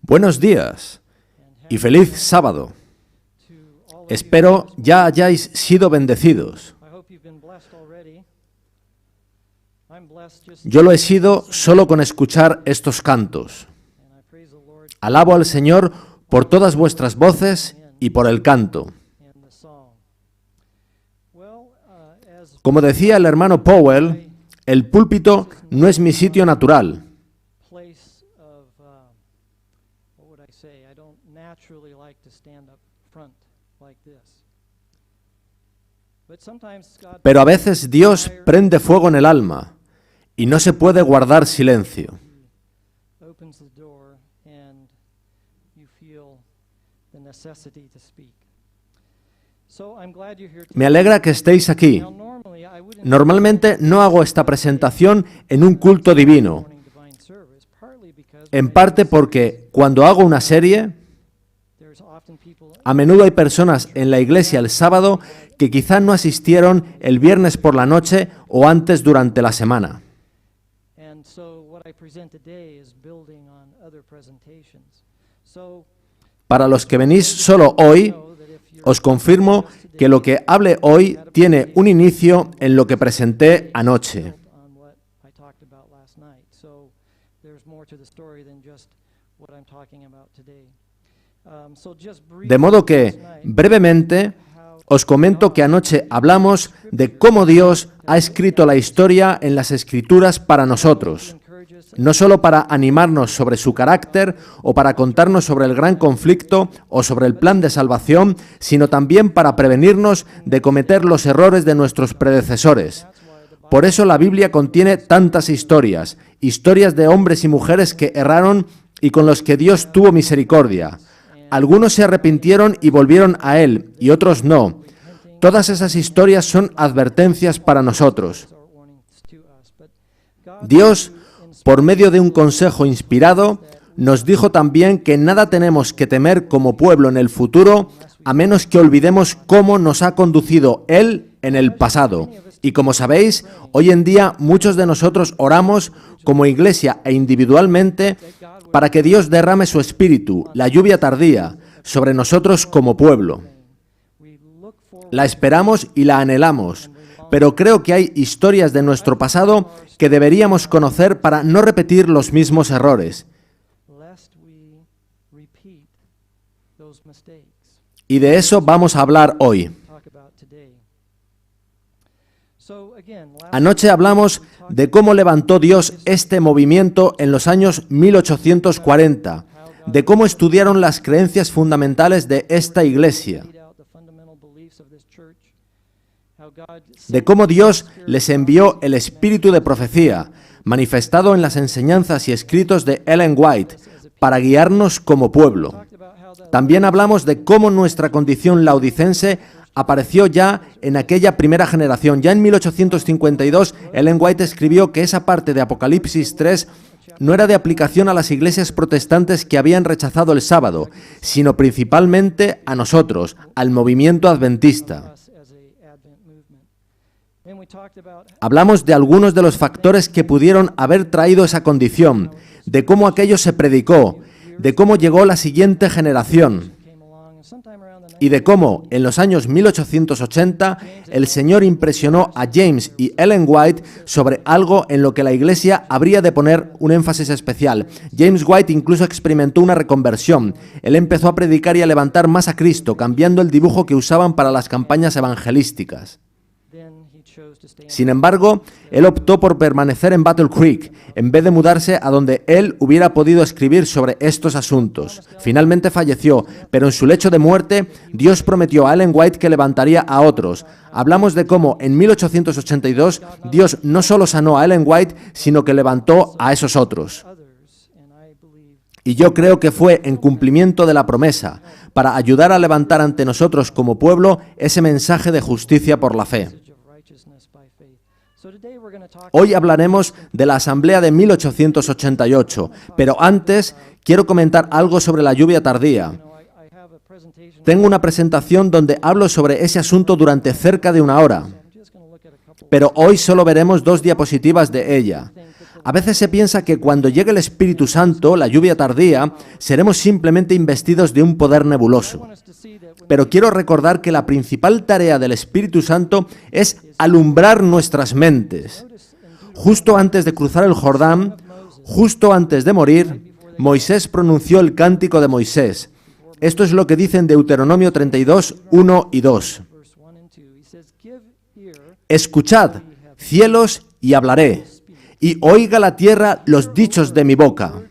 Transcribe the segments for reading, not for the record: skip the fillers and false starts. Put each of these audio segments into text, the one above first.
Buenos días y feliz sábado. Espero ya hayáis sido bendecidos. Yo lo he sido solo con escuchar estos cantos. Alabo al Señor por todas vuestras voces y por el canto. Como decía el hermano Powell, el púlpito no es mi sitio natural. Pero a veces Dios prende fuego en el alma y no se puede guardar silencio. Me alegra que estéis aquí. Normalmente no hago esta presentación en un culto divino, en parte porque cuando hago una serie, a menudo hay personas en la iglesia el sábado que quizá no asistieron el viernes por la noche o antes durante la semana. Para los que venís solo hoy, os confirmo que lo que hable hoy tiene un inicio en lo que presenté anoche. De modo que, brevemente, os comento que anoche hablamos de cómo Dios ha escrito la historia en las Escrituras para nosotros, no solo para animarnos sobre su carácter o para contarnos sobre el gran conflicto o sobre el plan de salvación, sino también para prevenirnos de cometer los errores de nuestros predecesores. Por eso la Biblia contiene tantas historias de hombres y mujeres que erraron y con los que Dios tuvo misericordia. Algunos se arrepintieron y volvieron a Él, y otros no. Todas esas historias son advertencias para nosotros. Dios, por medio de un consejo inspirado, nos dijo también que nada tenemos que temer como pueblo en el futuro, a menos que olvidemos cómo nos ha conducido Él en el pasado. Y como sabéis, hoy en día muchos de nosotros oramos como iglesia e individualmente para que Dios derrame su espíritu, la lluvia tardía, sobre nosotros como pueblo. La esperamos y la anhelamos, pero creo que hay historias de nuestro pasado que deberíamos conocer para no repetir los mismos errores. Y de eso vamos a hablar hoy. Anoche hablamos de cómo levantó Dios este movimiento en los años 1840, de cómo estudiaron las creencias fundamentales de esta iglesia, de cómo Dios les envió el espíritu de profecía, manifestado en las enseñanzas y escritos de Ellen White, para guiarnos como pueblo. También hablamos de cómo nuestra condición laodicense apareció ya en aquella primera generación. Ya en 1852, Ellen White escribió que esa parte de Apocalipsis 3 no era de aplicación a las iglesias protestantes que habían rechazado el sábado, sino principalmente a nosotros, al movimiento adventista. Hablamos de algunos de los factores que pudieron haber traído esa condición, de cómo aquello se predicó, de cómo llegó la siguiente generación y de cómo, en los años 1880, el Señor impresionó a James y Ellen White sobre algo en lo que la Iglesia habría de poner un énfasis especial. James White incluso experimentó una reconversión. Él empezó a predicar y a levantar más a Cristo, cambiando el dibujo que usaban para las campañas evangelísticas. Sin embargo, él optó por permanecer en Battle Creek, en vez de mudarse a donde él hubiera podido escribir sobre estos asuntos. Finalmente falleció, pero en su lecho de muerte, Dios prometió a Ellen White que levantaría a otros. Hablamos de cómo en 1882 Dios no solo sanó a Ellen White, sino que levantó a esos otros. Y yo creo que fue en cumplimiento de la promesa, para ayudar a levantar ante nosotros como pueblo ese mensaje de justicia por la fe. Hoy hablaremos de la Asamblea de 1888, pero antes quiero comentar algo sobre la lluvia tardía. Tengo una presentación donde hablo sobre ese asunto durante cerca de una hora, pero hoy solo veremos 2 diapositivas de ella. A veces se piensa que cuando llegue el Espíritu Santo, la lluvia tardía, seremos simplemente investidos de un poder nebuloso. Pero quiero recordar que la principal tarea del Espíritu Santo es alumbrar nuestras mentes. Justo antes de cruzar el Jordán, justo antes de morir, Moisés pronunció el cántico de Moisés. Esto es lo que dice en Deuteronomio 32, 1 y 2. Escuchad, cielos, y hablaré, y oiga la tierra los dichos de mi boca.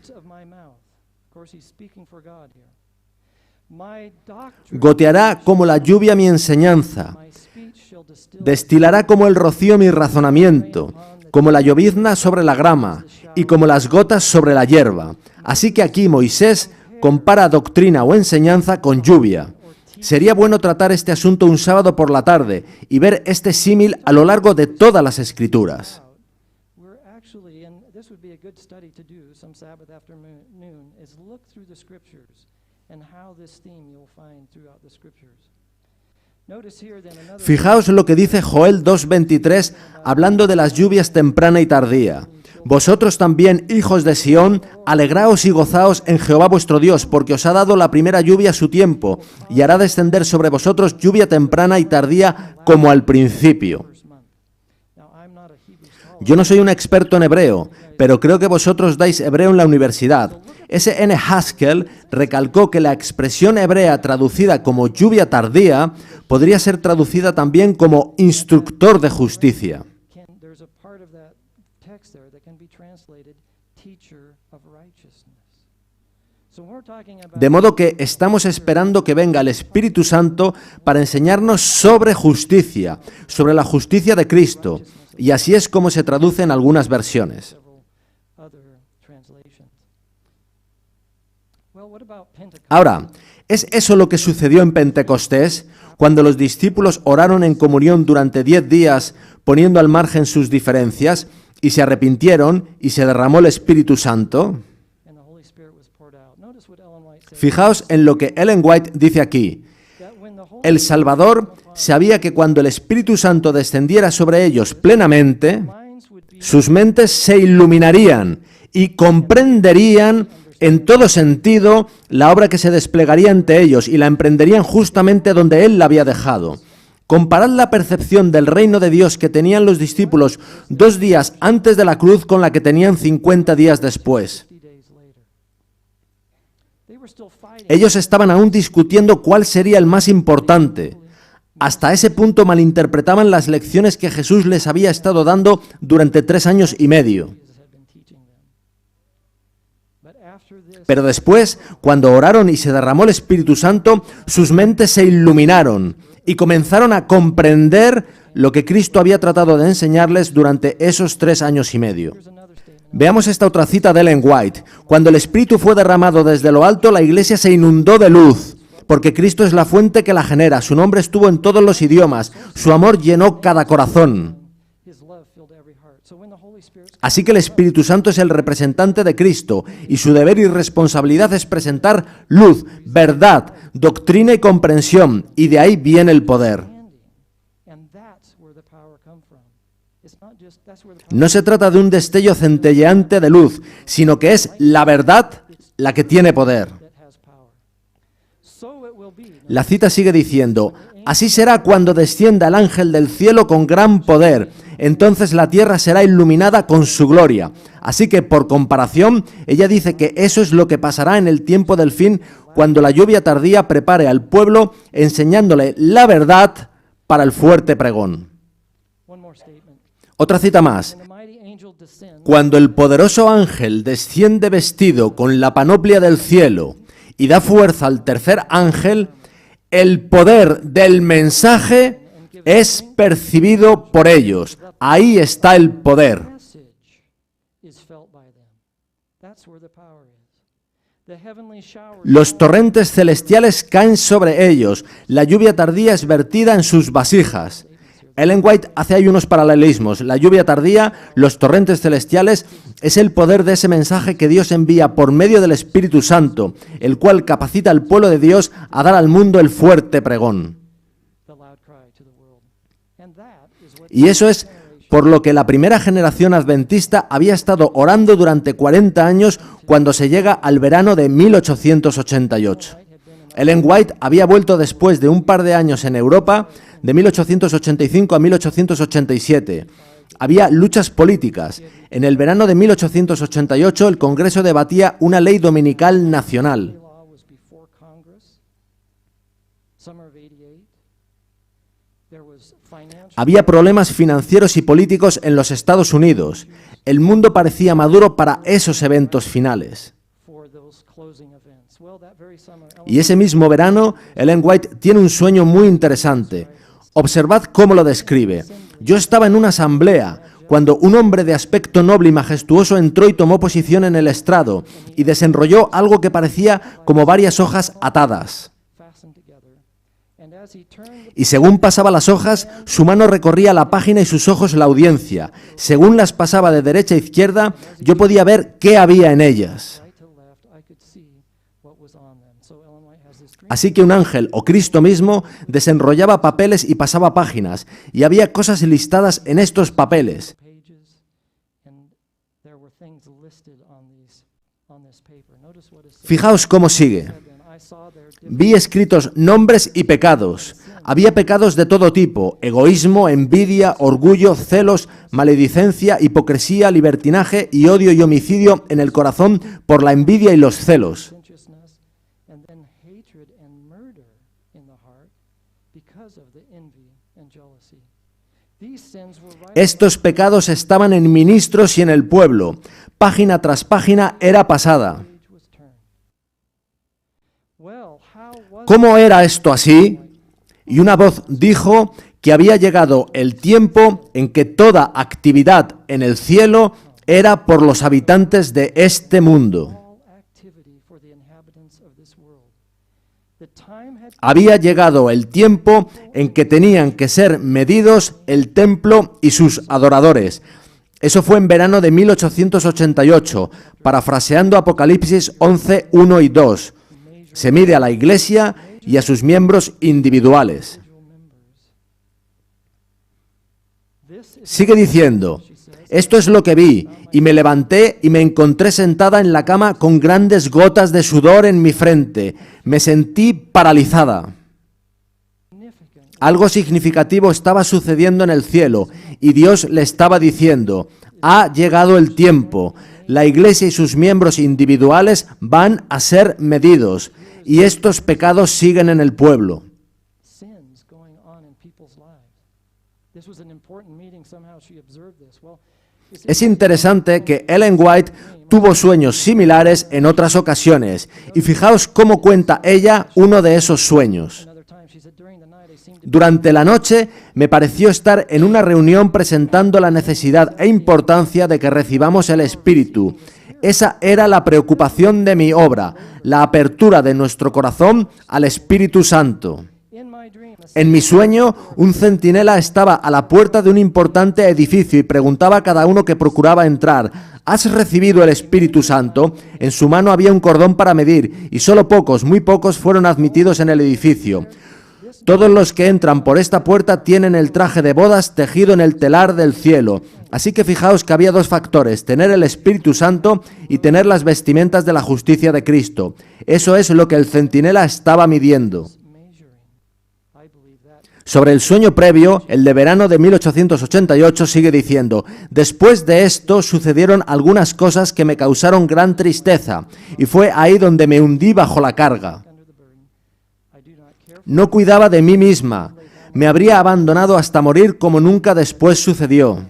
Goteará como la lluvia mi enseñanza, destilará como el rocío mi razonamiento, como la llovizna sobre la grama, y como las gotas sobre la hierba. Así que aquí Moisés compara doctrina o enseñanza con lluvia. Sería bueno tratar este asunto un sábado por la tarde y ver este símil a lo largo de todas las Escrituras. Fijaos lo que dice Joel 2:23, hablando de las lluvias temprana y tardía. Vosotros también, hijos de Sión, alegraos y gozaos en Jehová vuestro Dios, porque os ha dado la primera lluvia a su tiempo, y hará descender sobre vosotros lluvia temprana y tardía como al principio. Yo no soy un experto en hebreo, pero creo que vosotros dais hebreo en la universidad. S.N. Haskell recalcó que la expresión hebrea traducida como lluvia tardía podría ser traducida también como instructor de justicia. De modo que estamos esperando que venga el Espíritu Santo para enseñarnos sobre justicia, sobre la justicia de Cristo, y así es como se traduce en algunas versiones. Ahora, ¿es eso lo que sucedió en Pentecostés, cuando los discípulos oraron en comunión durante 10 días, poniendo al margen sus diferencias, y se arrepintieron y se derramó el Espíritu Santo? Fijaos en lo que Ellen White dice aquí. El Salvador sabía que cuando el Espíritu Santo descendiera sobre ellos plenamente, sus mentes se iluminarían y comprenderían en todo sentido la obra que se desplegaría ante ellos y la emprenderían justamente donde Él la había dejado. Comparad la percepción del reino de Dios que tenían los discípulos 2 días antes de la cruz con la que tenían 50 días después. Ellos estaban aún discutiendo cuál sería el más importante. Hasta ese punto malinterpretaban las lecciones que Jesús les había estado dando durante 3 años y medio. Pero después, cuando oraron y se derramó el Espíritu Santo, sus mentes se iluminaron y comenzaron a comprender lo que Cristo había tratado de enseñarles durante esos 3 años y medio. Veamos esta otra cita de Ellen White. Cuando el Espíritu fue derramado desde lo alto, la iglesia se inundó de luz, porque Cristo es la fuente que la genera. Su nombre estuvo en todos los idiomas. Su amor llenó cada corazón. Así que el Espíritu Santo es el representante de Cristo, y su deber y responsabilidad es presentar luz, verdad, doctrina y comprensión, y de ahí viene el poder. No se trata de un destello centelleante de luz, sino que es la verdad la que tiene poder. La cita sigue diciendo: así será cuando descienda el ángel del cielo con gran poder. Entonces la tierra será iluminada con su gloria. Así que, por comparación, ella dice que eso es lo que pasará en el tiempo del fin, cuando la lluvia tardía prepare al pueblo, enseñándole la verdad para el fuerte pregón. Otra cita más. Cuando el poderoso ángel desciende vestido con la panoplia del cielo y da fuerza al tercer ángel, el poder del mensaje es percibido por ellos. Ahí está el poder. Los torrentes celestiales caen sobre ellos. La lluvia tardía es vertida en sus vasijas. Ellen White hace ahí unos paralelismos. La lluvia tardía, los torrentes celestiales, es el poder de ese mensaje que Dios envía por medio del Espíritu Santo, el cual capacita al pueblo de Dios a dar al mundo el fuerte pregón. Y eso es por lo que la primera generación adventista había estado orando durante 40 años cuando se llega al verano de 1888. Ellen White había vuelto después de un par de años en Europa, de 1885 a 1887. Había luchas políticas. En el verano de 1888 el Congreso debatía una ley dominical nacional. Había problemas financieros y políticos en los Estados Unidos. El mundo parecía maduro para esos eventos finales. Y ese mismo verano, Ellen White tiene un sueño muy interesante. Observad cómo lo describe. Yo estaba en una asamblea cuando un hombre de aspecto noble y majestuoso entró y tomó posición en el estrado y desenrolló algo que parecía como varias hojas atadas. Y según pasaba las hojas, su mano recorría la página y sus ojos la audiencia. Según las pasaba de derecha a izquierda, yo podía ver qué había en ellas. Así que un ángel o Cristo mismo desenrollaba papeles y pasaba páginas, y había cosas listadas en estos papeles. Fijaos cómo sigue. Vi escritos nombres y pecados. Había pecados de todo tipo: egoísmo, envidia, orgullo, celos, maledicencia, hipocresía, libertinaje y odio y homicidio en el corazón por la envidia y los celos. Estos pecados estaban en ministros y en el pueblo. Página tras página era pasada. ¿Cómo era esto así? Y una voz dijo que había llegado el tiempo en que toda actividad en el cielo era por los habitantes de este mundo. Había llegado el tiempo en que tenían que ser medidos el templo y sus adoradores. Eso fue en verano de 1888, parafraseando Apocalipsis 11, 1 y 2. Se mide a la Iglesia y a sus miembros individuales. Sigue diciendo: esto es lo que vi, y me levanté y me encontré sentada en la cama con grandes gotas de sudor en mi frente. Me sentí paralizada. Algo significativo estaba sucediendo en el cielo, y Dios le estaba diciendo: ha llegado el tiempo. La Iglesia y sus miembros individuales van a ser medidos, y estos pecados siguen en el pueblo. Es interesante que Ellen White tuvo sueños similares en otras ocasiones, y fijaos cómo cuenta ella uno de esos sueños. Durante la noche me pareció estar en una reunión presentando la necesidad e importancia de que recibamos el Espíritu. Esa era la preocupación de mi obra, la apertura de nuestro corazón al Espíritu Santo. En mi sueño, un centinela estaba a la puerta de un importante edificio y preguntaba a cada uno que procuraba entrar: ¿has recibido el Espíritu Santo? En su mano había un cordón para medir, y solo pocos, muy pocos, fueron admitidos en el edificio. Todos los que entran por esta puerta tienen el traje de bodas tejido en el telar del cielo. Así que fijaos que había dos factores: tener el Espíritu Santo y tener las vestimentas de la justicia de Cristo. Eso es lo que el centinela estaba midiendo. Sobre el sueño previo, el de verano de 1888, sigue diciendo: después de esto sucedieron algunas cosas que me causaron gran tristeza, y fue ahí donde me hundí bajo la carga. No cuidaba de mí misma, me habría abandonado hasta morir como nunca después sucedió.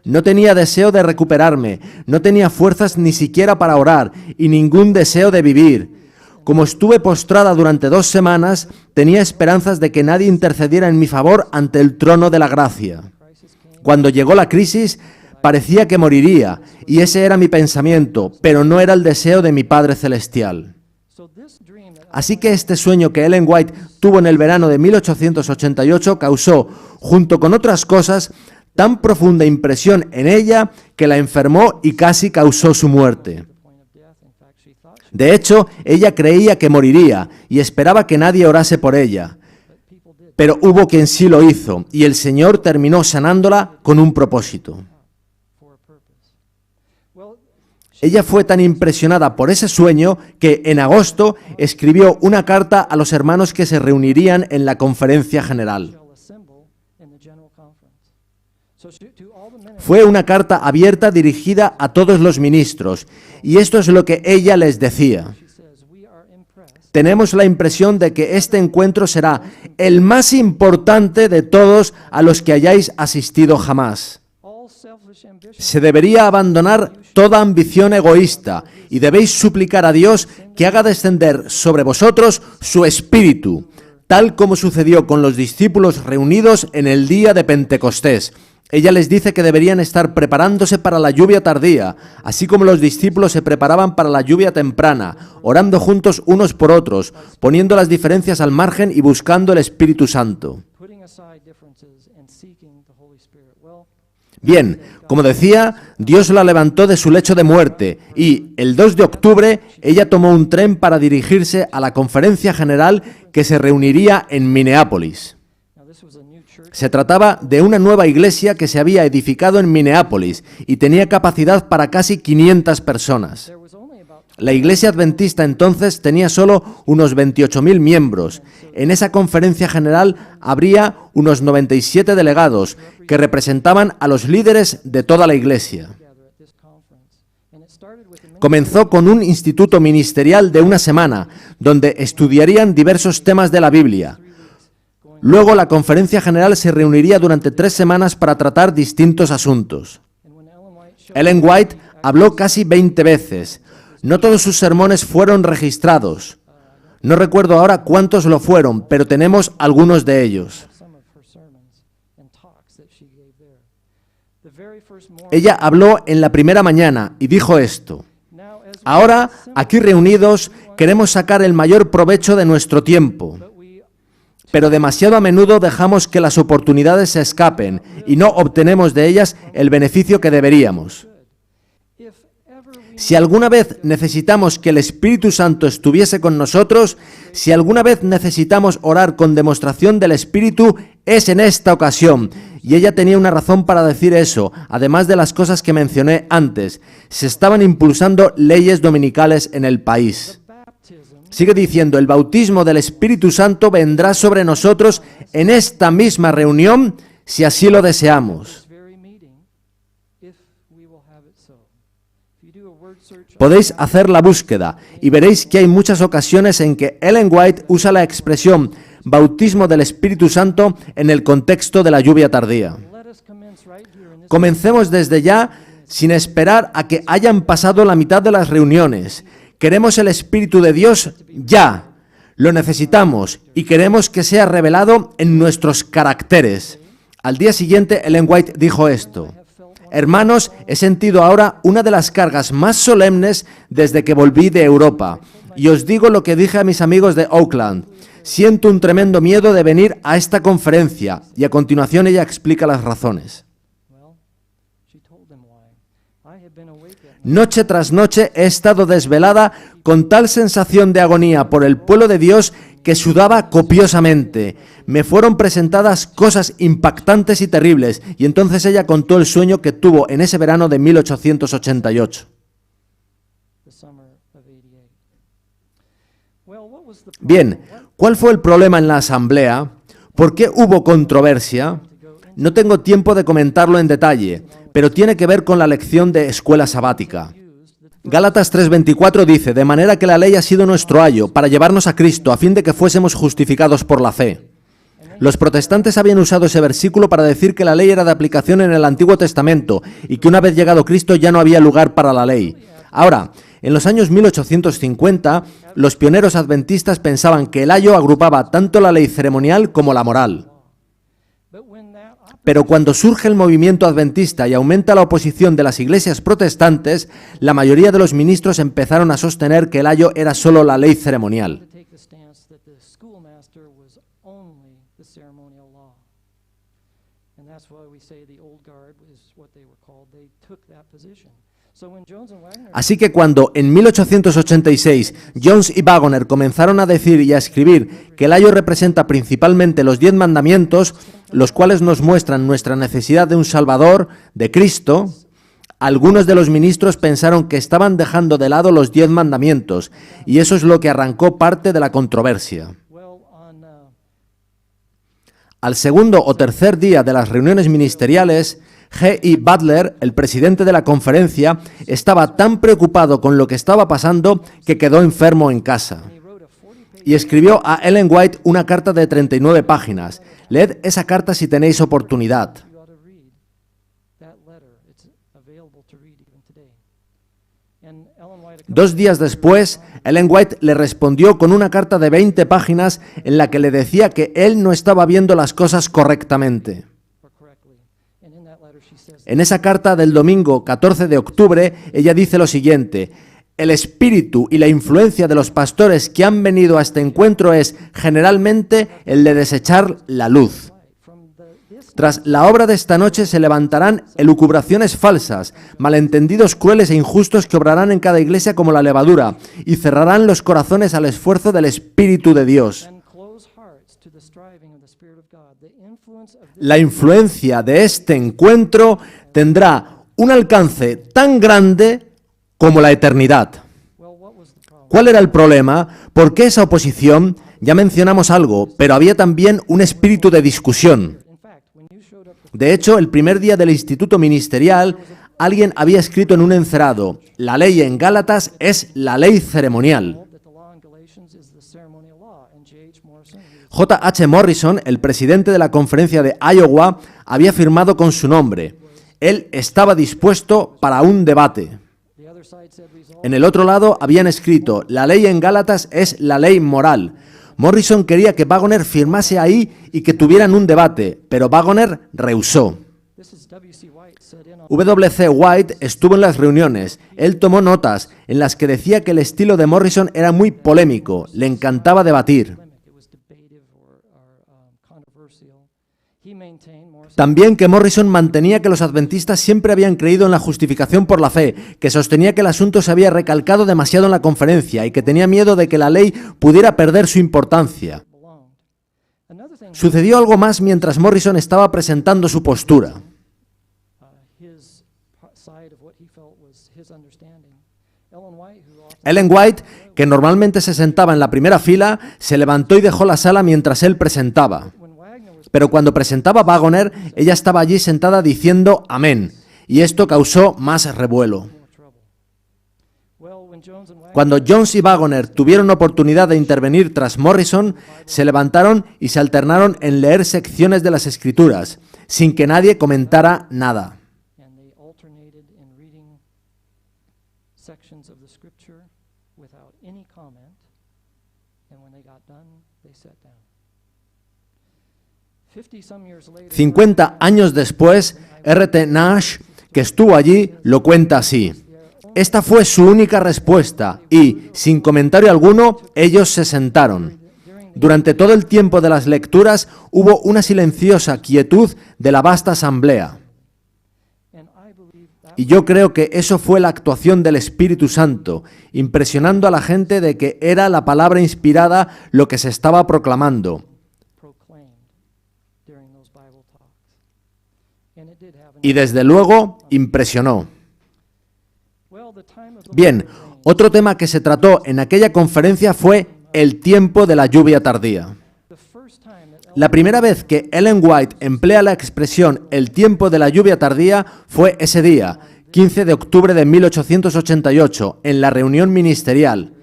No tenía deseo de recuperarme, no tenía fuerzas ni siquiera para orar, y ningún deseo de vivir. Como estuve postrada durante 2 semanas, tenía esperanzas de que nadie intercediera en mi favor ante el trono de la gracia. Cuando llegó la crisis, parecía que moriría, y ese era mi pensamiento, pero no era el deseo de mi Padre Celestial. Así que este sueño que Ellen White tuvo en el verano de 1888 causó, junto con otras cosas, tan profunda impresión en ella que la enfermó y casi causó su muerte. De hecho, ella creía que moriría y esperaba que nadie orase por ella. pero hubo quien sí lo hizo, y el Señor terminó sanándola con un propósito. Ella fue tan impresionada por ese sueño que en agosto escribió una carta a los hermanos que se reunirían en la conferencia general. Fue una carta abierta dirigida a todos los ministros, y esto es lo que ella les decía. Tenemos la impresión de que este encuentro será el más importante de todos a los que hayáis asistido jamás. Se debería abandonar toda ambición egoísta y debéis suplicar a Dios que haga descender sobre vosotros su espíritu, tal como sucedió con los discípulos reunidos en el día de Pentecostés. Ella les dice que deberían estar preparándose para la lluvia tardía, así como los discípulos se preparaban para la lluvia temprana, orando juntos unos por otros, poniendo las diferencias al margen y buscando el Espíritu Santo. Bien, como decía, Dios la levantó de su lecho de muerte y el 2 de octubre ella tomó un tren para dirigirse a la conferencia general que se reuniría en Minneapolis. Se trataba de una nueva iglesia que se había edificado en Minneapolis y tenía capacidad para casi 500 personas. La iglesia adventista entonces tenía solo unos 28.000 miembros. En esa conferencia general habría unos 97 delegados que representaban a los líderes de toda la iglesia. Comenzó con un instituto ministerial de una semana, donde estudiarían diversos temas de la Biblia. Luego la conferencia general se reuniría durante 3 semanas para tratar distintos asuntos. Ellen White habló casi 20 veces. No todos sus sermones fueron registrados. No recuerdo ahora cuántos lo fueron, pero tenemos algunos de ellos. Ella habló en la primera mañana y dijo esto: ahora, aquí reunidos, queremos sacar el mayor provecho de nuestro tiempo. Pero demasiado a menudo dejamos que las oportunidades se escapen y no obtenemos de ellas el beneficio que deberíamos. Si alguna vez necesitamos que el Espíritu Santo estuviese con nosotros, si alguna vez necesitamos orar con demostración del Espíritu, es en esta ocasión. Y ella tenía una razón para decir eso, además de las cosas que mencioné antes. Se estaban impulsando leyes dominicales en el país. Sigue diciendo, el bautismo del Espíritu Santo vendrá sobre nosotros en esta misma reunión, si así lo deseamos. Podéis hacer la búsqueda y veréis que hay muchas ocasiones en que Ellen White usa la expresión bautismo del Espíritu Santo en el contexto de la lluvia tardía. Comencemos desde ya, sin esperar a que hayan pasado la mitad de las reuniones. Queremos el Espíritu de Dios ya. Lo necesitamos y queremos que sea revelado en nuestros caracteres. Al día siguiente, Ellen White dijo esto: hermanos, he sentido ahora una de las cargas más solemnes desde que volví de Europa. Y os digo lo que dije a mis amigos de Oakland. Siento un tremendo miedo de venir a esta conferencia. Y a continuación ella explica las razones. Noche tras noche he estado desvelada con tal sensación de agonía por el pueblo de Dios que sudaba copiosamente. Me fueron presentadas cosas impactantes y terribles, y entonces ella contó el sueño que tuvo en ese verano de 1888. Bien, ¿cuál fue el problema en la asamblea? ¿Por qué hubo controversia? No tengo tiempo de comentarlo en detalle, pero tiene que ver con la lección de escuela sabática. Gálatas 3:24 dice, de manera que la ley ha sido nuestro ayo para llevarnos a Cristo a fin de que fuésemos justificados por la fe. Los protestantes habían usado ese versículo para decir que la ley era de aplicación en el Antiguo Testamento y que una vez llegado Cristo ya no había lugar para la ley. Ahora, en los años 1850, los pioneros adventistas pensaban que el ayo agrupaba tanto la ley ceremonial como la moral. Pero cuando surge el movimiento adventista y aumenta la oposición de las iglesias protestantes, la mayoría de los ministros empezaron a sostener que el ayo era solo la ley ceremonial. Así que cuando en 1886 Jones y Waggoner comenzaron a decir y a escribir que el ayo representa principalmente los 10 mandamientos, los cuales nos muestran nuestra necesidad de un Salvador, de Cristo, algunos de los ministros pensaron que estaban dejando de lado los 10 mandamientos, y eso es lo que arrancó parte de la controversia. Al segundo o tercer día de las reuniones ministeriales, G.E. Butler, el presidente de la conferencia, estaba tan preocupado con lo que estaba pasando que quedó enfermo en casa. Y escribió a Ellen White una carta de 39 páginas. Leed esa carta si tenéis oportunidad. 2 días después, Ellen White le respondió con una carta de 20 páginas en la que le decía que él no estaba viendo las cosas correctamente. En esa carta del domingo 14 de octubre, ella dice lo siguiente: el espíritu y la influencia de los pastores que han venido a este encuentro es generalmente el de desechar la luz. Tras la obra de esta noche se levantarán elucubraciones falsas, malentendidos crueles e injustos que obrarán en cada iglesia como la levadura y cerrarán los corazones al esfuerzo del Espíritu de Dios. La influencia de este encuentro tendrá un alcance tan grande como la eternidad. ¿Cuál era el problema? ¿Por qué esa oposición? Ya mencionamos algo, pero había también un espíritu de discusión. De hecho, el primer día del instituto ministerial, alguien había escrito en un encerado: la ley en Gálatas es la ley ceremonial. J.H. Morrison, el presidente de la conferencia de Iowa, había firmado con su nombre. Él estaba dispuesto para un debate. En el otro lado habían escrito: la ley en Gálatas es la ley moral. Morrison quería que Waggoner firmase ahí y que tuvieran un debate, pero Waggoner rehusó. W.C. White estuvo en las reuniones. Él tomó notas en las que decía que el estilo de Morrison era muy polémico, le encantaba debatir. También que Morrison mantenía que los adventistas siempre habían creído en la justificación por la fe, que sostenía que el asunto se había recalcado demasiado en la conferencia y que tenía miedo de que la ley pudiera perder su importancia. Sucedió algo más mientras Morrison estaba presentando su postura. Ellen White, que normalmente se sentaba en la primera fila, se levantó y dejó la sala mientras él presentaba. Pero cuando presentaba Waggoner, ella estaba allí sentada diciendo amén, y esto causó más revuelo. Cuando Jones y Waggoner tuvieron oportunidad de intervenir tras Morrison, se levantaron y se alternaron en leer secciones de las Escrituras, sin que nadie comentara nada. sections of the scripture without any comment, and when they got done, they sat down. 50 años después, R.T. Nash, que estuvo allí, lo cuenta así: esta fue su única respuesta y, sin comentario alguno, ellos se sentaron. Durante todo el tiempo de las lecturas hubo una silenciosa quietud de la vasta asamblea. Y yo creo que eso fue la actuación del Espíritu Santo, impresionando a la gente de que era la palabra inspirada lo que se estaba proclamando. Y desde luego impresionó. Bien, otro tema que se trató en aquella conferencia fue el tiempo de la lluvia tardía. La primera vez que Ellen White emplea la expresión el tiempo de la lluvia tardía fue ese día, 15 de octubre de 1888, en la reunión ministerial.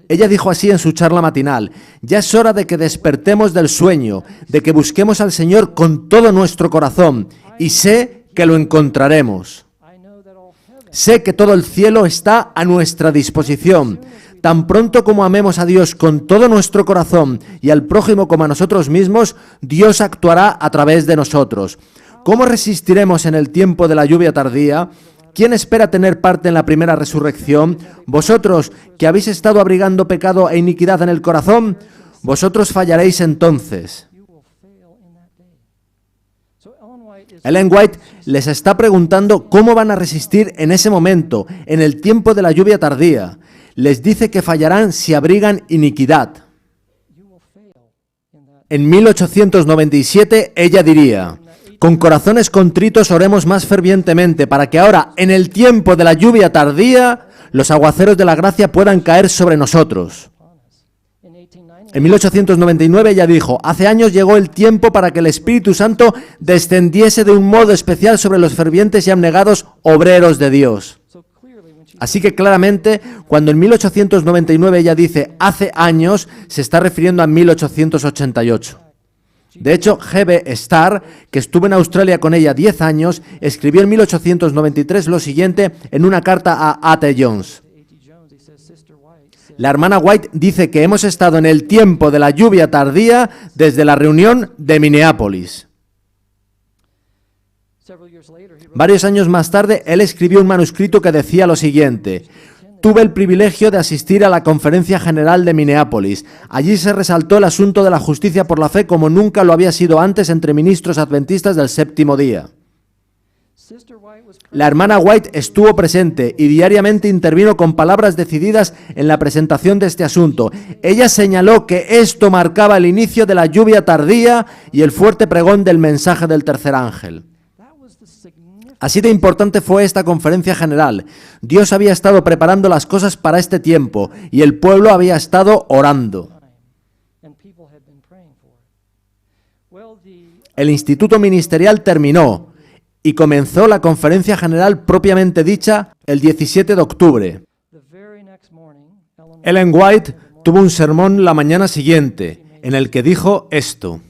Ella dijo así en su charla matinal: ya es hora de que despertemos del sueño, de que busquemos al Señor con todo nuestro corazón, y sé que lo encontraremos. Sé que todo el cielo está a nuestra disposición. Tan pronto como amemos a Dios con todo nuestro corazón y al prójimo como a nosotros mismos, Dios actuará a través de nosotros. ¿Cómo resistiremos en el tiempo de la lluvia tardía? ¿Quién espera tener parte en la primera resurrección? ¿Vosotros, que habéis estado abrigando pecado e iniquidad en el corazón? Vosotros fallaréis entonces. Ellen White les está preguntando cómo van a resistir en ese momento, en el tiempo de la lluvia tardía. Les dice que fallarán si abrigan iniquidad. En 1897 ella diría: con corazones contritos oremos más fervientemente para que ahora, en el tiempo de la lluvia tardía, los aguaceros de la gracia puedan caer sobre nosotros. En 1899 ella dijo: hace años llegó el tiempo para que el Espíritu Santo descendiese de un modo especial sobre los fervientes y abnegados obreros de Dios. Así que claramente, cuando en 1899 ella dice hace años, se está refiriendo a 1888. De hecho, G.B. Starr, que estuvo en Australia con ella 10 años, escribió en 1893 lo siguiente en una carta a A.T. Jones. La hermana White dice que hemos estado en el tiempo de la lluvia tardía desde la reunión de Minneapolis. Varios años más tarde, él escribió un manuscrito que decía lo siguiente: tuve el privilegio de asistir a la Conferencia General de Minneapolis. Allí se resaltó el asunto de la justicia por la fe como nunca lo había sido antes entre ministros adventistas del séptimo día. La hermana White estuvo presente y diariamente intervino con palabras decididas en la presentación de este asunto. Ella señaló que esto marcaba el inicio de la lluvia tardía y el fuerte pregón del mensaje del tercer ángel. Así de importante fue esta conferencia general. Dios había estado preparando las cosas para este tiempo y el pueblo había estado orando. El instituto ministerial terminó y comenzó la conferencia general propiamente dicha el 17 de octubre. Ellen White tuvo un sermón la mañana siguiente en el que dijo esto: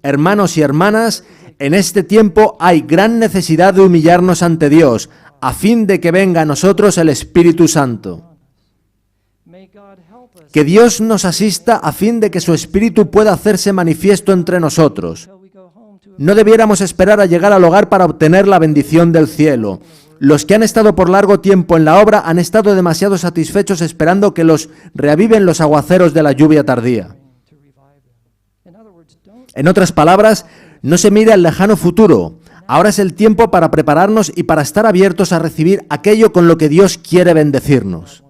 hermanos y hermanas, en este tiempo hay gran necesidad de humillarnos ante Dios, a fin de que venga a nosotros el Espíritu Santo. Que Dios nos asista a fin de que su Espíritu pueda hacerse manifiesto entre nosotros. No debiéramos esperar a llegar al hogar para obtener la bendición del cielo. Los que han estado por largo tiempo en la obra han estado demasiado satisfechos esperando que los reaviven los aguaceros de la lluvia tardía. En otras palabras, no se mire al lejano futuro. Ahora es el tiempo para prepararnos y para estar abiertos a recibir aquello con lo que Dios quiere bendecirnos.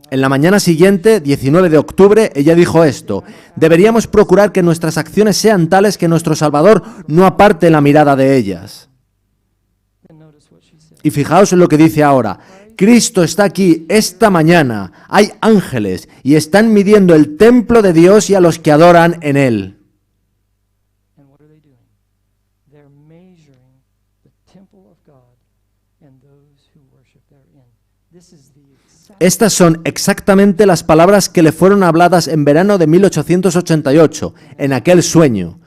En la mañana siguiente, 19 de octubre, ella dijo esto: deberíamos procurar que nuestras acciones sean tales que nuestro Salvador no aparte la mirada de ellas. Y fijaos en lo que dice ahora: Cristo está aquí esta mañana, hay ángeles y están midiendo el templo de Dios y a los que adoran en él. Estas son exactamente las palabras que le fueron habladas en verano de 1888, en aquel sueño.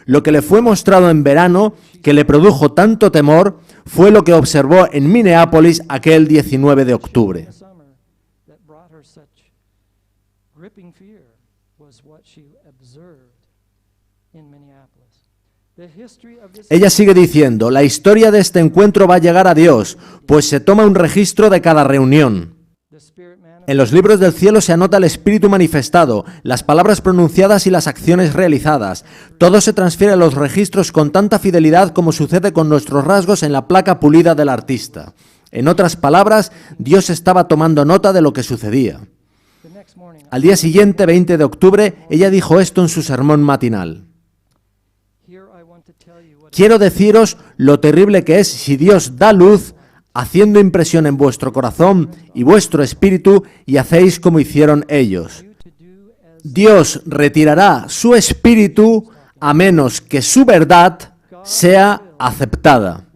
Lo que le fue mostrado en verano, que le produjo tanto temor, fue lo que observó en Minneapolis aquel 19 de octubre. Ella sigue diciendo: la historia de este encuentro va a llegar a Dios, pues se toma un registro de cada reunión. En los libros del cielo se anota el Espíritu manifestado, las palabras pronunciadas y las acciones realizadas. Todo se transfiere a los registros con tanta fidelidad como sucede con nuestros rasgos en la placa pulida del artista. En otras palabras, Dios estaba tomando nota de lo que sucedía. Al día siguiente, 20 de octubre, ella dijo esto en su sermón matinal: quiero deciros lo terrible que es si Dios da luz, haciendo impresión en vuestro corazón y vuestro espíritu, y hacéis como hicieron ellos. Dios retirará su espíritu a menos que su verdad sea aceptada.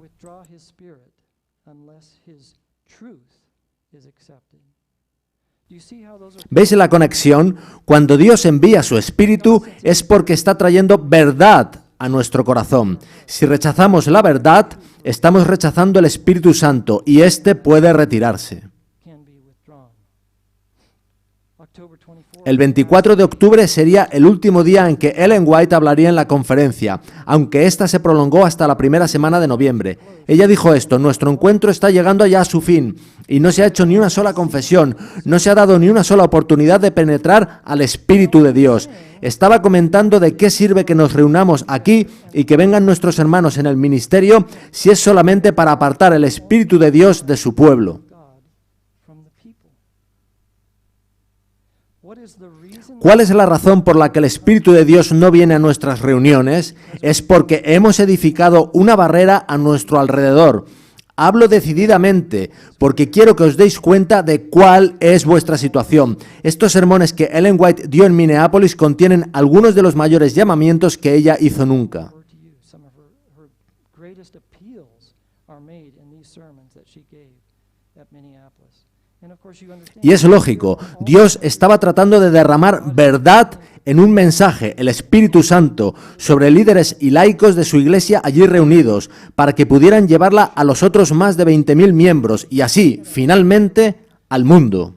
¿Veis la conexión? Cuando Dios envía su espíritu es porque está trayendo verdad a nuestro corazón. Si rechazamos la verdad, estamos rechazando el Espíritu Santo y éste puede retirarse. El 24 de octubre sería el último día en que Ellen White hablaría en la conferencia, aunque ésta se prolongó hasta la primera semana de noviembre. Ella dijo esto: nuestro encuentro está llegando ya a su fin y no se ha hecho ni una sola confesión, no se ha dado ni una sola oportunidad de penetrar al Espíritu de Dios. estaba comentando de qué sirve que nos reunamos aquí y que vengan nuestros hermanos en el ministerio si es solamente para apartar el Espíritu de Dios de su pueblo. ¿Cuál es la razón por la que el Espíritu de Dios no viene a nuestras reuniones? Es porque hemos edificado una barrera a nuestro alrededor. Hablo decididamente porque quiero que os deis cuenta de cuál es vuestra situación. Estos sermones que Ellen White dio en Minneapolis contienen algunos de los mayores llamamientos que ella hizo nunca. Y es lógico, Dios estaba tratando de derramar verdad en un mensaje, el Espíritu Santo, sobre líderes y laicos de su iglesia allí reunidos, para que pudieran llevarla a los otros más de 20.000 miembros y así, finalmente, al mundo.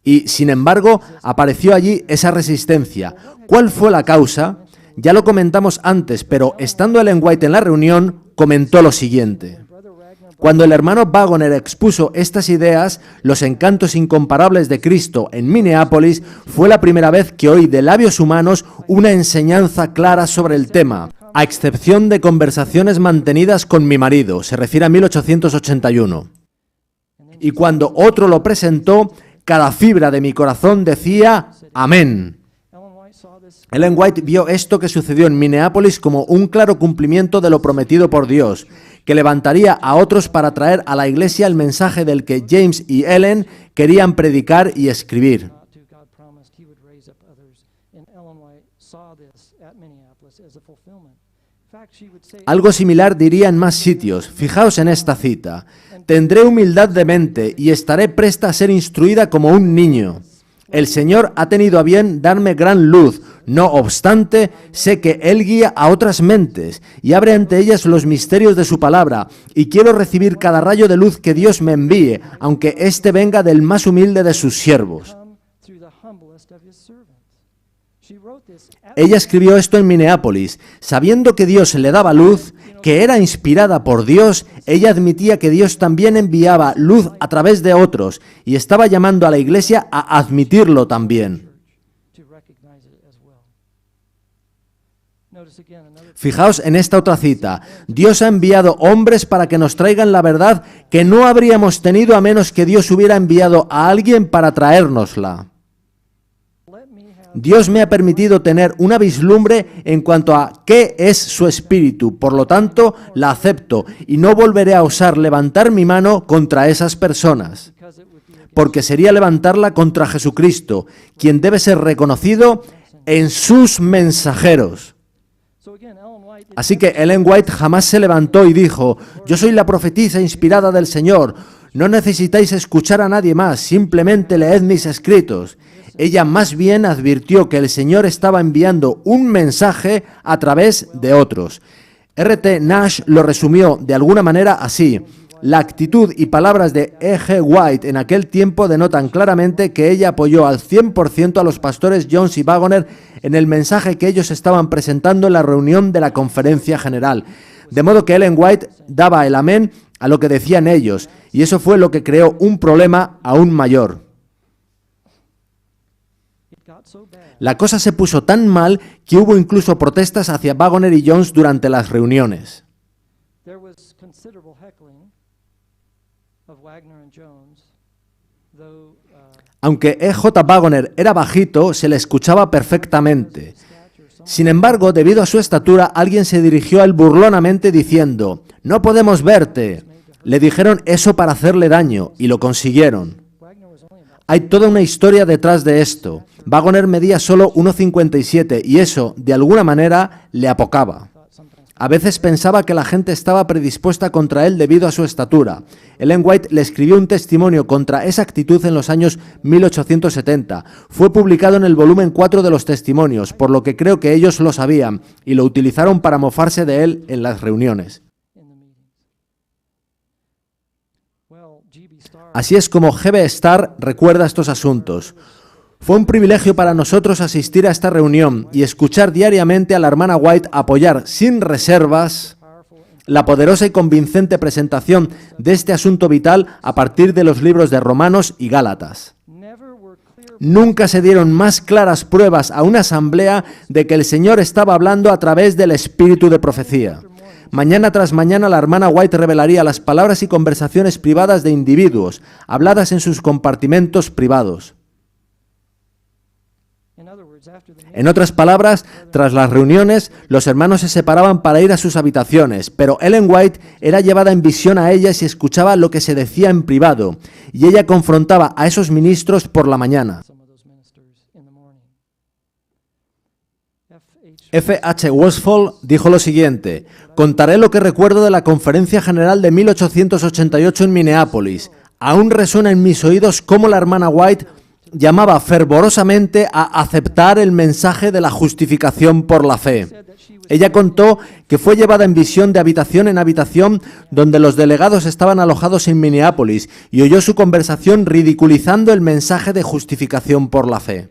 Y, sin embargo, apareció allí esa resistencia. ¿Cuál fue la causa? Ya lo comentamos antes, pero estando Ellen White en la reunión, comentó lo siguiente. Cuando el hermano Waggoner expuso estas ideas, los encantos incomparables de Cristo en Minneapolis, fue la primera vez que oí de labios humanos una enseñanza clara sobre el tema, a excepción de conversaciones mantenidas con mi marido, se refiere a 1881. Y cuando otro lo presentó, cada fibra de mi corazón decía amén. Ellen White vio esto que sucedió en Minneapolis como un claro cumplimiento de lo prometido por Dios, que levantaría a otros para traer a la iglesia el mensaje del que James y Ellen querían predicar y escribir. Algo similar diría en más sitios. Fijaos en esta cita. Tendré humildad de mente y estaré presta a ser instruida como un niño. El Señor ha tenido a bien darme gran luz. No obstante, sé que Él guía a otras mentes y abre ante ellas los misterios de su palabra, y quiero recibir cada rayo de luz que Dios me envíe, aunque éste venga del más humilde de sus siervos. Ella escribió esto en Minneapolis. Sabiendo que Dios le daba luz, que era inspirada por Dios, ella admitía que Dios también enviaba luz a través de otros y estaba llamando a la iglesia a admitirlo también. Fijaos en esta otra cita. Dios ha enviado hombres para que nos traigan la verdad que no habríamos tenido a menos que Dios hubiera enviado a alguien para traérnosla. Dios me ha permitido tener una vislumbre en cuanto a qué es su espíritu, por lo tanto, la acepto y no volveré a osar levantar mi mano contra esas personas, porque sería levantarla contra Jesucristo, quien debe ser reconocido en sus mensajeros. Así que Ellen White jamás se levantó y dijo, yo soy la profetisa inspirada del Señor, no necesitáis escuchar a nadie más, simplemente leed mis escritos. Ella más bien advirtió que el Señor estaba enviando un mensaje a través de otros. R.T. Nash lo resumió de alguna manera así. La actitud y palabras de E.G. White en aquel tiempo denotan claramente que ella apoyó al 100% a los pastores Jones y Waggoner en el mensaje que ellos estaban presentando en la reunión de la conferencia general. De modo que Ellen White daba el amén a lo que decían ellos, y eso fue lo que creó un problema aún mayor. La cosa se puso tan mal que hubo incluso protestas hacia Waggoner y Jones durante las reuniones. Aunque E.J. Waggoner era bajito, se le escuchaba perfectamente. Sin embargo, debido a su estatura, alguien se dirigió a él burlonamente diciendo, «No podemos verte». Le dijeron eso para hacerle daño, y lo consiguieron. Hay toda una historia detrás de esto. Waggoner medía solo 1,57 y eso, de alguna manera, le apocaba. A veces pensaba que la gente estaba predispuesta contra él debido a su estatura. Ellen White le escribió un testimonio contra esa actitud en los años 1870. Fue publicado en el volumen 4 de los testimonios, por lo que creo que ellos lo sabían y lo utilizaron para mofarse de él en las reuniones. Así es como G.B. Starr recuerda estos asuntos. Fue un privilegio para nosotros asistir a esta reunión y escuchar diariamente a la hermana White apoyar sin reservas la poderosa y convincente presentación de este asunto vital a partir de los libros de Romanos y Gálatas. Nunca se dieron más claras pruebas a una asamblea de que el Señor estaba hablando a través del espíritu de profecía. Mañana tras mañana la hermana White revelaría las palabras y conversaciones privadas de individuos, habladas en sus compartimentos privados. En otras palabras, tras las reuniones, los hermanos se separaban para ir a sus habitaciones, pero Ellen White era llevada en visión a ellas y escuchaba lo que se decía en privado, y ella confrontaba a esos ministros por la mañana. F. H. Westphal dijo lo siguiente: contaré lo que recuerdo de la Conferencia General de 1888 en Minneapolis. Aún resuena en mis oídos cómo la hermana White llamaba fervorosamente a aceptar el mensaje de la justificación por la fe. Ella contó que fue llevada en visión de habitación en habitación donde los delegados estaban alojados en Minneapolis y oyó su conversación ridiculizando el mensaje de justificación por la fe.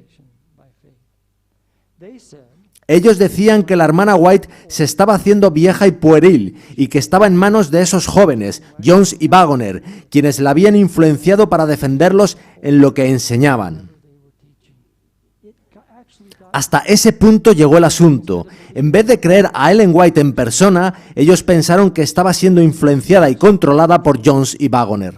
Ellos decían que la hermana White se estaba haciendo vieja y pueril y que estaba en manos de esos jóvenes, Jones y Wagoner, quienes la habían influenciado para defenderlos en lo que enseñaban. Hasta ese punto llegó el asunto. En vez de creer a Ellen White en persona, ellos pensaron que estaba siendo influenciada y controlada por Jones y Wagoner.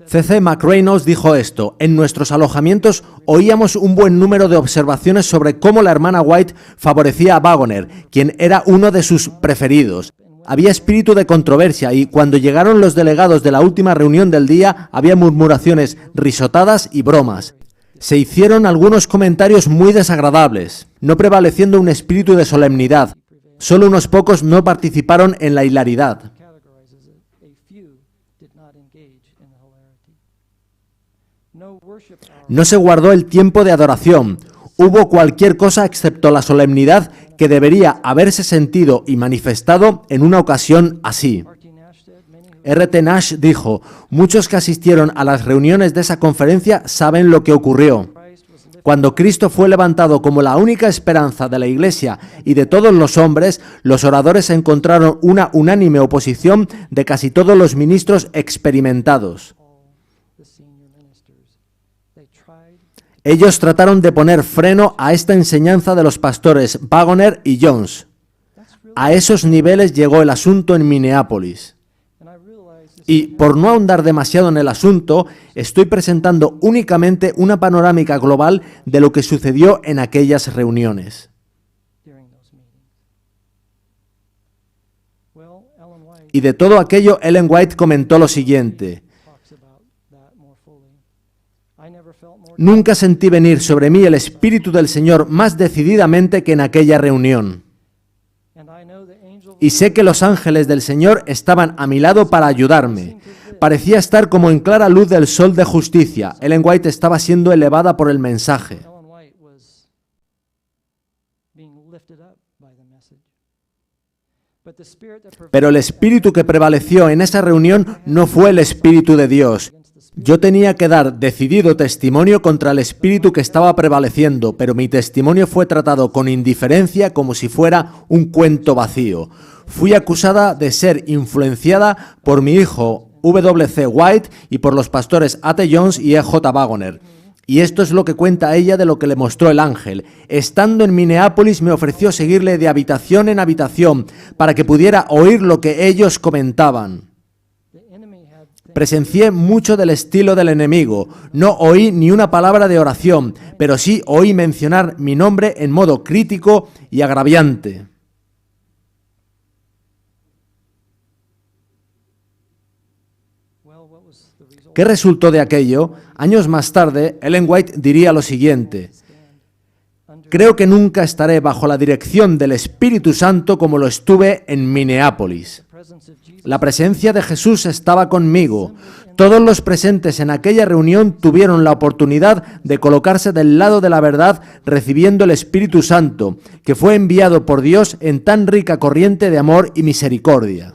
C.C. McReynolds dijo esto: en nuestros alojamientos oíamos un buen número de observaciones sobre cómo la hermana White favorecía a Wagoner, quien era uno de sus preferidos. Había espíritu de controversia y cuando llegaron los delegados de la última reunión del día había murmuraciones, risotadas y bromas. Se hicieron algunos comentarios muy desagradables, no prevaleciendo un espíritu de solemnidad. Solo unos pocos no participaron en la hilaridad. No se guardó el tiempo de adoración. Hubo cualquier cosa excepto la solemnidad que debería haberse sentido y manifestado en una ocasión así. R.T. Nash dijo: muchos que asistieron a las reuniones de esa conferencia saben lo que ocurrió. Cuando Cristo fue levantado como la única esperanza de la Iglesia y de todos los hombres, los oradores encontraron una unánime oposición de casi todos los ministros experimentados. Ellos trataron de poner freno a esta enseñanza de los pastores Wagoner y Jones. A esos niveles llegó el asunto en Minneapolis. Y por no ahondar demasiado en el asunto, estoy presentando únicamente una panorámica global de lo que sucedió en aquellas reuniones. Y de todo aquello, Ellen White comentó lo siguiente: nunca sentí venir sobre mí el Espíritu del Señor más decididamente que en aquella reunión. Y sé que los ángeles del Señor estaban a mi lado para ayudarme. Parecía estar como en clara luz del sol de justicia. Ellen White estaba siendo elevada por el mensaje. Pero el espíritu que prevaleció en esa reunión no fue el Espíritu de Dios. Yo tenía que dar decidido testimonio contra el espíritu que estaba prevaleciendo, pero mi testimonio fue tratado con indiferencia como si fuera un cuento vacío. Fui acusada de ser influenciada por mi hijo W.C. White y por los pastores A.T. Jones y E.J. Wagoner. Y esto es lo que cuenta ella de lo que le mostró el ángel. Estando en Minneapolis me ofreció seguirle de habitación en habitación para que pudiera oír lo que ellos comentaban. Presencié mucho del estilo del enemigo. No oí ni una palabra de oración, pero sí oí mencionar mi nombre en modo crítico y agraviante. ¿Qué resultó de aquello? Años más tarde, Ellen White diría lo siguiente: creo que nunca estaré bajo la dirección del Espíritu Santo como lo estuve en Minneapolis. La presencia de Jesús estaba conmigo. Todos los presentes en aquella reunión tuvieron la oportunidad de colocarse del lado de la verdad, recibiendo el Espíritu Santo, que fue enviado por Dios en tan rica corriente de amor y misericordia.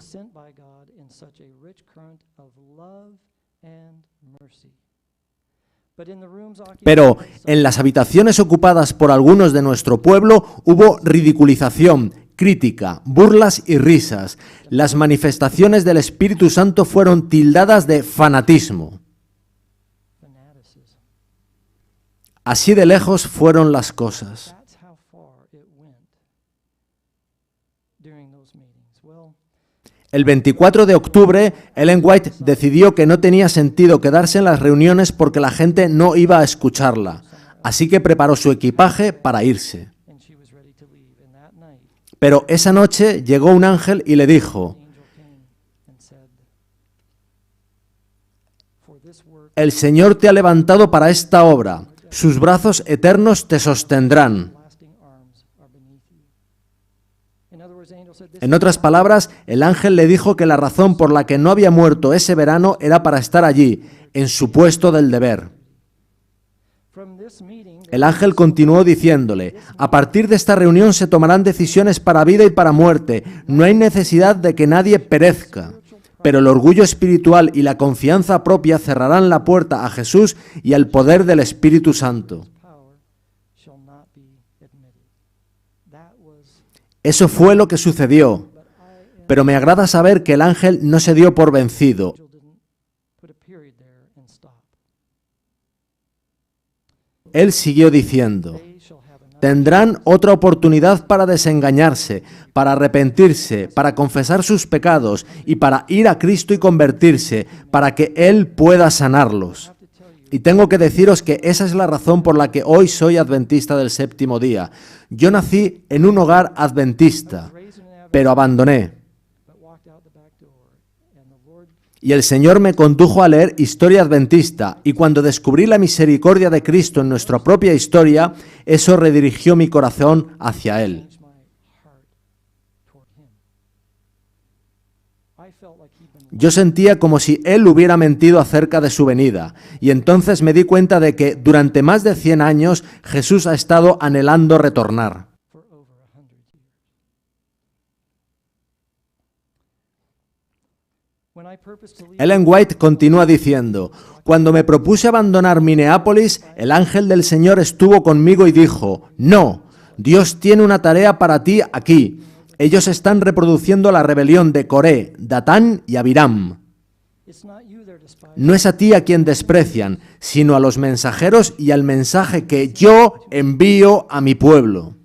Pero en las habitaciones ocupadas por algunos de nuestro pueblo hubo ridiculización, crítica, burlas y risas. Las manifestaciones del Espíritu Santo fueron tildadas de fanatismo. Así de lejos fueron las cosas. El 24 de octubre, Ellen White decidió que no tenía sentido quedarse en las reuniones porque la gente no iba a escucharla, así que preparó su equipaje para irse. Pero esa noche llegó un ángel y le dijo: el Señor te ha levantado para esta obra, sus brazos eternos te sostendrán. En otras palabras, el ángel le dijo que la razón por la que no había muerto ese verano era para estar allí, en su puesto del deber. El ángel continuó diciéndole: a partir de esta reunión se tomarán decisiones para vida y para muerte. No hay necesidad de que nadie perezca. Pero el orgullo espiritual y la confianza propia cerrarán la puerta a Jesús y al poder del Espíritu Santo. Eso fue lo que sucedió, pero me agrada saber que el ángel no se dio por vencido. Él siguió diciendo: tendrán otra oportunidad para desengañarse, para arrepentirse, para confesar sus pecados y para ir a Cristo y convertirse, para que Él pueda sanarlos. Y tengo que deciros que esa es la razón por la que hoy soy adventista del séptimo día. Yo nací en un hogar adventista, pero abandoné. Y el Señor me condujo a leer historia adventista, y cuando descubrí la misericordia de Cristo en nuestra propia historia, eso redirigió mi corazón hacia Él. Yo sentía como si Él hubiera mentido acerca de su venida, y entonces me di cuenta de que durante más de 100 años Jesús ha estado anhelando retornar. Ellen White continúa diciendo: cuando me propuse abandonar Minneapolis, el ángel del Señor estuvo conmigo y dijo: no, Dios tiene una tarea para ti aquí. Ellos están reproduciendo la rebelión de Coré, Datán y Abiram. No es a ti a quien desprecian, sino a los mensajeros y al mensaje que yo envío a mi pueblo.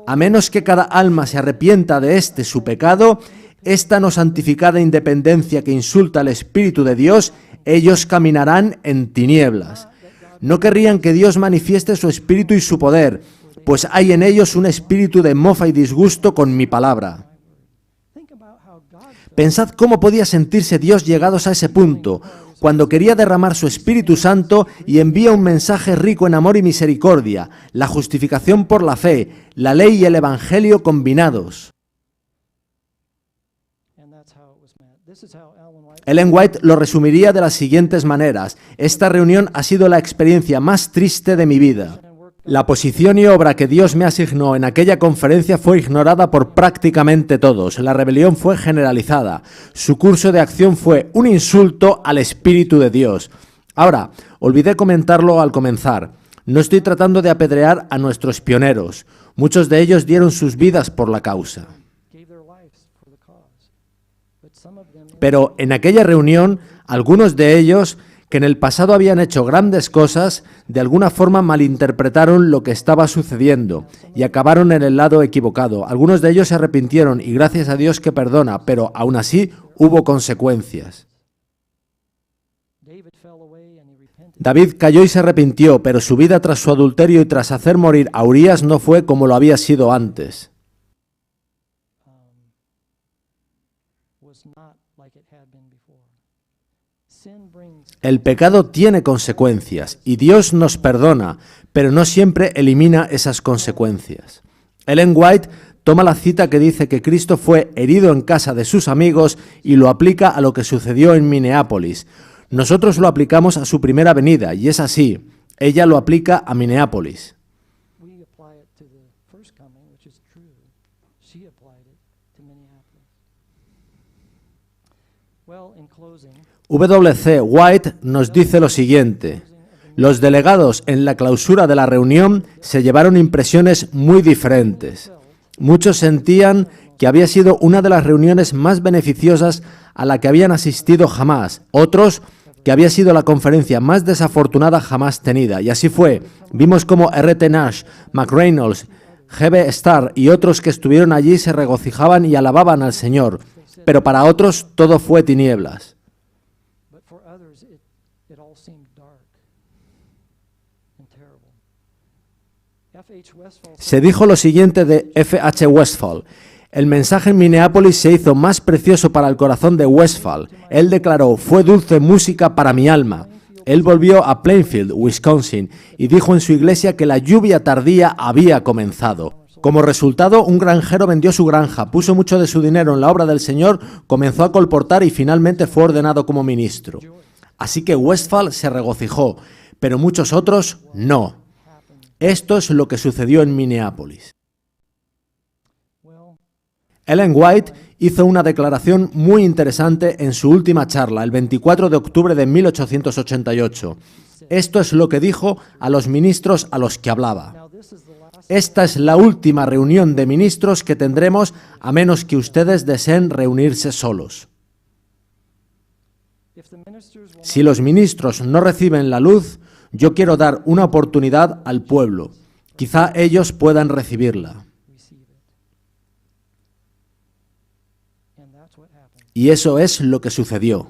A menos que cada alma se arrepienta de su pecado, esta no santificada independencia que insulta al Espíritu de Dios, ellos caminarán en tinieblas. No querrían que Dios manifieste su Espíritu y su poder, pues hay en ellos un espíritu de mofa y disgusto con mi palabra. Pensad cómo podía sentirse Dios llegados a ese punto, cuando quería derramar su Espíritu Santo y envía un mensaje rico en amor y misericordia, la justificación por la fe, la ley y el Evangelio combinados. Ellen White lo resumiría de las siguientes maneras: esta reunión ha sido la experiencia más triste de mi vida. La posición y obra que Dios me asignó en aquella conferencia fue ignorada por prácticamente todos. La rebelión fue generalizada. Su curso de acción fue un insulto al Espíritu de Dios. Ahora, olvidé comentarlo al comenzar. No estoy tratando de apedrear a nuestros pioneros. Muchos de ellos dieron sus vidas por la causa. Pero en aquella reunión, algunos de ellos, que en el pasado habían hecho grandes cosas, de alguna forma malinterpretaron lo que estaba sucediendo y acabaron en el lado equivocado. Algunos de ellos se arrepintieron y gracias a Dios que perdona, pero aún así hubo consecuencias. David cayó y se arrepintió, pero su vida tras su adulterio y tras hacer morir a Urías no fue como lo había sido antes. El pecado tiene consecuencias y Dios nos perdona, pero no siempre elimina esas consecuencias. Ellen White toma la cita que dice que Cristo fue herido en casa de sus amigos y lo aplica a lo que sucedió en Minneapolis. Nosotros lo aplicamos a su primera venida y es así. Ella lo aplica a Minneapolis. W.C. White nos dice lo siguiente: los delegados en la clausura de la reunión se llevaron impresiones muy diferentes. Muchos sentían que había sido una de las reuniones más beneficiosas a la que habían asistido jamás. Otros, que había sido la conferencia más desafortunada jamás tenida. Y así fue. Vimos cómo R.T. Nash, McReynolds, G.B. Starr y otros que estuvieron allí se regocijaban y alababan al Señor. Pero para otros todo fue tinieblas. Se dijo lo siguiente de F.H. Westphal. El mensaje en Minneapolis se hizo más precioso para el corazón de Westphal. Él declaró, fue dulce música para mi alma. Él volvió a Plainfield, Wisconsin, y dijo en su iglesia que la lluvia tardía había comenzado. Como resultado, un granjero vendió su granja, puso mucho de su dinero en la obra del Señor, comenzó a colportar y finalmente fue ordenado como ministro. Así que Westphal se regocijó, pero muchos otros no. Esto es lo que sucedió en Minneapolis. Ellen White hizo una declaración muy interesante en su última charla, el 24 de octubre de 1888. Esto es lo que dijo a los ministros a los que hablaba. Esta es la última reunión de ministros que tendremos a menos que ustedes deseen reunirse solos. Si los ministros no reciben la luz, yo quiero dar una oportunidad al pueblo. Quizá ellos puedan recibirla. Y eso es lo que sucedió.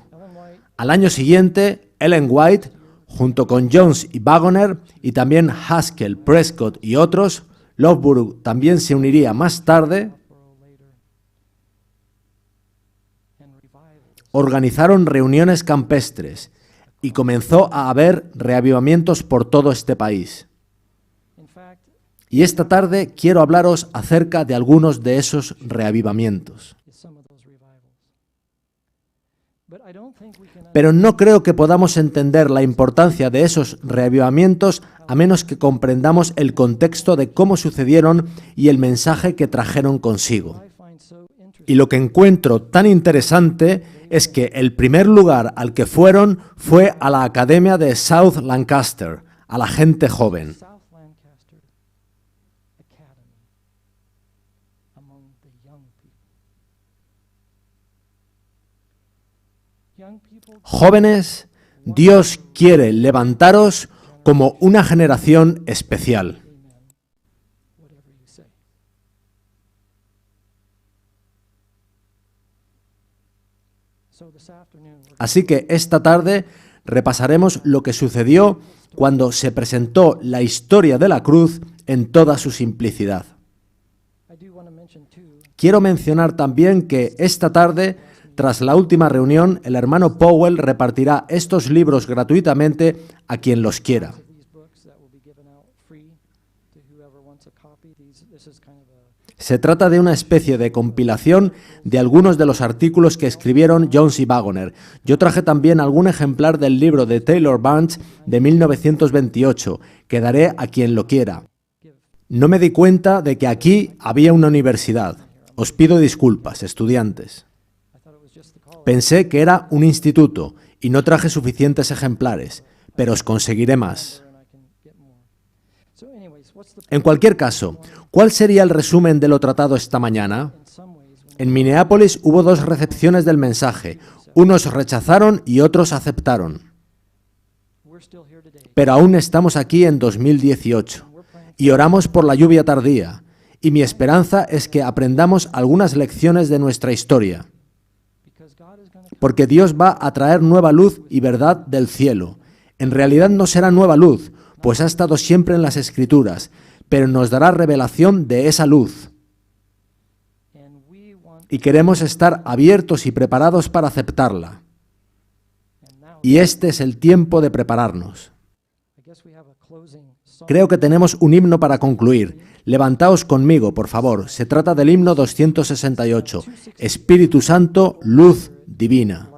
Al año siguiente, Ellen White, junto con Jones y Wagoner, y también Haskell, Prescott y otros, Loughborough también se uniría más tarde, organizaron reuniones campestres y comenzó a haber reavivamientos por todo este país. Y esta tarde quiero hablaros acerca de algunos de esos reavivamientos. Pero no creo que podamos entender la importancia de esos reavivamientos a menos que comprendamos el contexto de cómo sucedieron y el mensaje que trajeron consigo. Y lo que encuentro tan interesante es que el primer lugar al que fueron fue a la Academia de South Lancaster, a la gente joven. Jóvenes, Dios quiere levantaros como una generación especial. Así que esta tarde repasaremos lo que sucedió cuando se presentó la historia de la cruz en toda su simplicidad. Quiero mencionar también que esta tarde, tras la última reunión, el hermano Powell repartirá estos libros gratuitamente a quien los quiera. Se trata de una especie de compilación de algunos de los artículos que escribieron Jones y Wagoner. Yo traje también algún ejemplar del libro de Taylor Bunch de 1928, que daré a quien lo quiera. No me di cuenta de que aquí había una universidad. Os pido disculpas, estudiantes. Pensé que era un instituto y no traje suficientes ejemplares, pero os conseguiré más. En cualquier caso, ¿cuál sería el resumen de lo tratado esta mañana? En Minneapolis hubo dos recepciones del mensaje. Unos rechazaron y otros aceptaron. Pero aún estamos aquí en 2018 y oramos por la lluvia tardía. Y mi esperanza es que aprendamos algunas lecciones de nuestra historia. Porque Dios va a traer nueva luz y verdad del cielo. En realidad no será nueva luz, pues ha estado siempre en las Escrituras, pero nos dará revelación de esa luz. Y queremos estar abiertos y preparados para aceptarla. Y este es el tiempo de prepararnos. Creo que tenemos un himno para concluir. Levantaos conmigo, por favor. Se trata del himno 268. Espíritu Santo, luz divina.